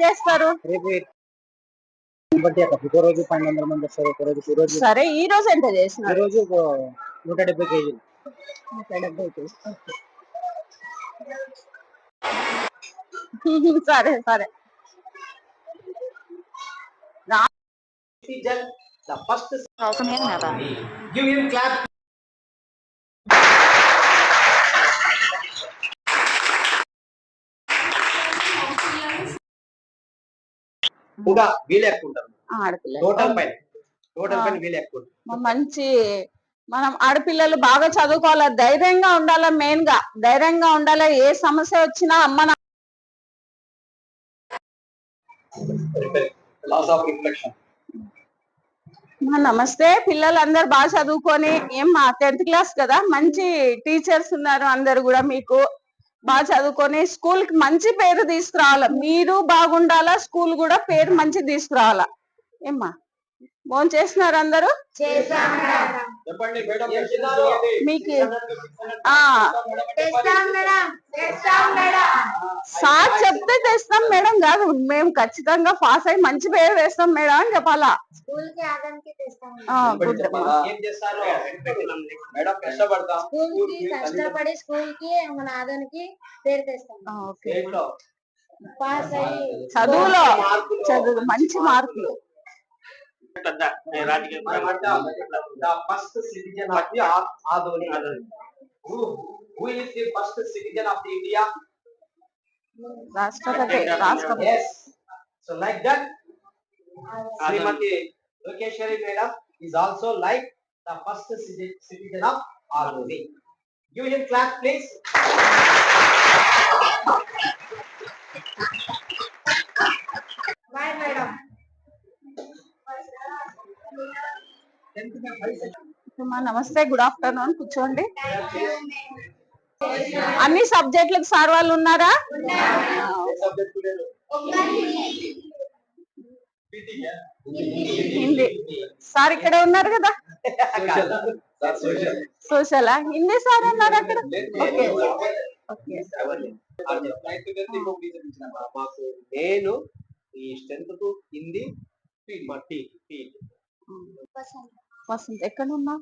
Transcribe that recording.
చేస్తారు రోజు 1200 మంది వస్తారు. సరే ఈ రోజు ఎంత చేసినారు? ఈ రోజు 170 కేజీలు. 170 కేజీ. సరే సరే. The first give him clap. కూడా వీలు ఎక్కువ ఉంటారు. టోటల్ పైన వీలు ఎక్కువ. మంచి మనం ఆడపిల్లలు బాగా చదువుకోవాలా, ధైర్యంగా ఉండాలా, మెయిన్ గా ధైర్యంగా ఉండాలా. ఏ సమస్య వచ్చినా అమ్మ నమస్తే. పిల్లలందరూ బాగా చదువుకొని ఏమ్మా 10th క్లాస్ కదా, మంచి టీచర్స్ ఉన్నారు అందరు కూడా. మీకు బాగా చదువుకొని స్కూల్ కి మంచి పేరు తీసుకురావాలా. మీరు బాగుండాలా, స్కూల్ కూడా పేరు మంచి తీసుకురావాలా. ఏమ్మా ఫోన్ చేస్తున్నారు అందరూ? మీకు సార్ చెప్తే తెస్తాం మేడం కాదు, మేము ఖచ్చితంగా పాస్ అయ్యి మంచి పేరు వేస్తాం మేడం అని చెప్పాలా. కష్టపడి స్కూల్ కి మన ఆదానికి పేరు తెస్తాం. చదువులో మంచి మార్కులు. The first citizen of the Adoni. Who is the first citizen of the India? Rashtrapati. Yes. So like that, Srimati Lokeshwari Madam is also like the first citizen of Adoni. Give him clap, please. Bye, madam. నమస్తే, good afternoon. కూర్చోండి. అన్ని సబ్జెక్టులకు sir వాళ్ళు ఉన్నారా? Hindi sir ఇక్కడ ఉన్నారు కదా. సోషలా? Hindi sir ఉన్నారు అక్కడ. నేను ఈ స్ట్రెంత్ కు హిందీ వసంత్. ఎక్కడ ఉన్నా?